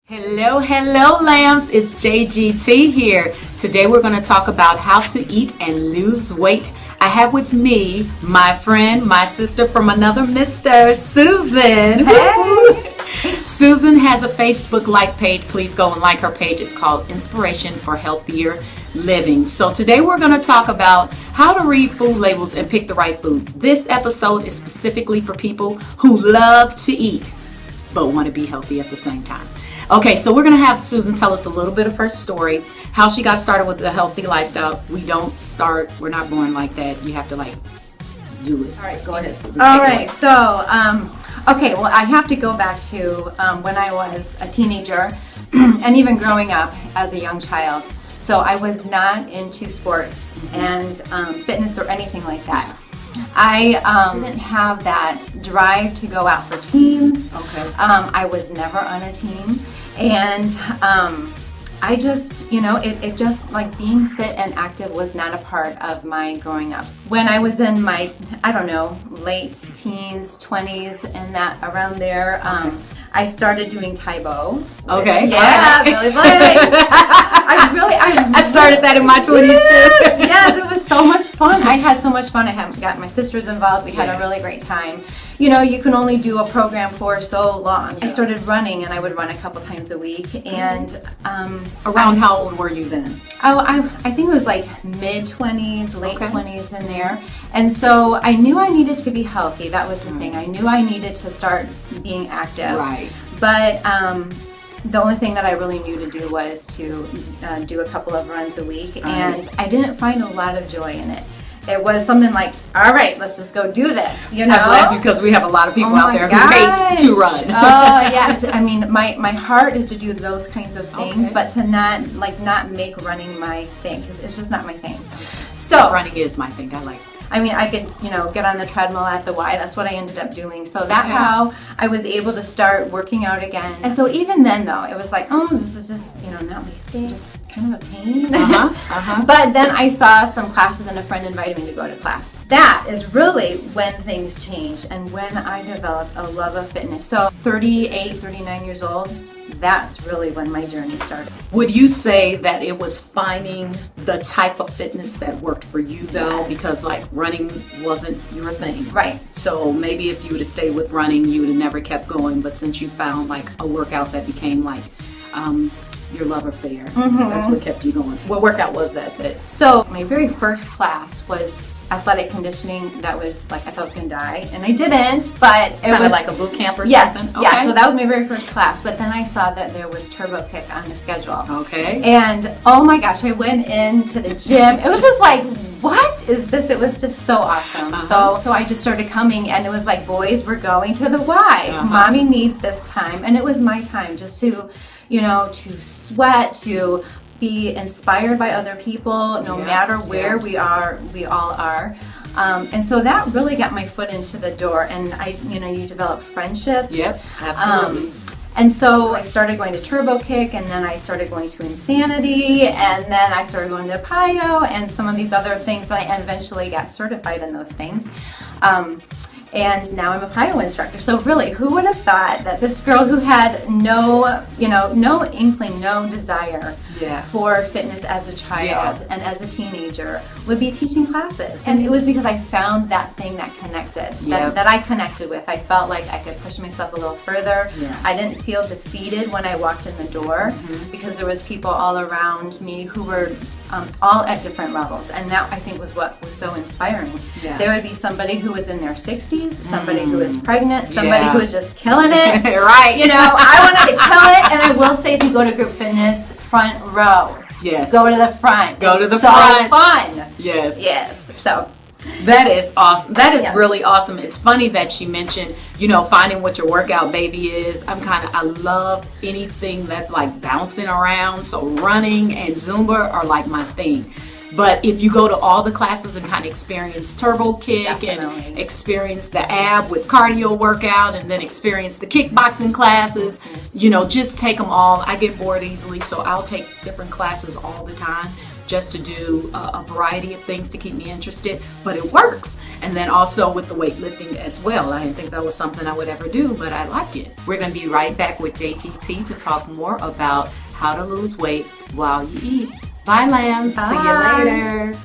Hello, hello, lambs. It's JGT here. Today we're going to talk about how to eat and lose weight. I have with me my friend, my sister from another mister, Susan. Hey! Susan has a Facebook like page. Please go and like her page. It's called Inspiration for Healthier Living. So today we're going to talk about how to read food labels and pick the right foods. This episode is specifically for people who love to eat but want to be healthy at the same time. Okay, so we're going to have Susan tell us a little bit of her story, how she got started with the healthy lifestyle. We're not born like that. You have to do it. All right, go ahead, Susan. All right, so, okay, well, I have to go back to when I was a teenager and even growing up as a young child. So I was not into sports and fitness or anything like that. I didn't have that drive to go out for teams. Okay. I was never on a team. And I just, it just like being fit and active was not a part of my growing up. When I was in my, late teens, 20s, and that around there, I started doing Taibo. Okay. Yeah, Billy Blake. I started that in my 20s too. Yes, it was so much fun. I had so much fun. I got my sisters involved. We had a really great time. You can only do a program for so long. I started running, and I would run a couple times a week. And Around how old were you then? I think it was like mid-20s, late 20s in there. And so I knew I needed to be healthy. That was the thing. I knew I needed to start being active. Right. But the only thing that I really knew to do was to do a couple of runs a week. And I didn't find a lot of joy in it. It was something like, all right, let's just go do this, I'm glad because we have a lot of people out there who hate to run. Oh, yes. I mean, my heart is to do those kinds of things, but to not make running my thing, because it's just not my thing. So running is my thing. I like it. I mean, I could, get on the treadmill at the Y. That's what I ended up doing. So that's how I was able to start working out again. And so even then, though, it was like, oh, this is just, not my thing. Just kind of a pain. But then I saw some classes, and a friend invited me to go to class. That is really when things changed and when I developed a love of fitness. So 38, 39 years old, that's really when my journey started. Would you say that it was finding the type of fitness that worked for you though? Yes. Because running wasn't your thing. Right. So maybe if you would have stayed with running, you would have never kept going. But since you found a workout that became your love affair, that's what kept you going. What workout was that? So my very first class was athletic conditioning. That was I thought I was going to die, and I didn't, but it was like a boot camp or yes, something? Yeah, so that was my very first class, but then I saw that there was turbo kick on the schedule. Okay. And oh my gosh, I went into the gym. It was just like, what is this? It was just so awesome. So I just started coming, and it was like, boys, we're going to the Y. Mommy needs this time, and it was my time just to, to sweat, to be inspired by other people, no matter where we all are. And so that really got my foot into the door, and you develop friendships. Yep, absolutely. And so I started going to Turbo Kick, and then I started going to Insanity, and then I started going to Pio, and some of these other things, and I eventually got certified in those things. And now I'm a Pio instructor. So really, who would have thought that this girl who had no inkling, no desire for fitness as a child and as a teenager would be teaching classes? And it was because I found that thing that connected, that I connected with. I felt like I could push myself a little further. I didn't feel defeated when I walked in the door because there was people all around me who were all at different levels, and that I think was what was so inspiring. There would be somebody who was in their 60s, somebody who was pregnant, somebody who was just killing it. Right. I wanted to kill it, and I will say, if you go to group fitness, front row. Yes. Go to the front. Go to the so front. Fun. Yes. Yes. So. That is awesome. That is really awesome. It's funny that she mentioned, finding what your workout baby is. I love anything that's bouncing around. So running and Zumba are my thing. But if you go to all the classes and kind of experience Turbo Kick and experience the ab with cardio workout and then experience the kickboxing classes, just take them all. I get bored easily, so I'll take different classes all the time just to do a variety of things to keep me interested, but it works. And then also with the weightlifting as well. I didn't think that was something I would ever do, but I like it. We're going to be right back with JGT to talk more about how to lose weight while you eat. Bye, lambs. Bye. See you later.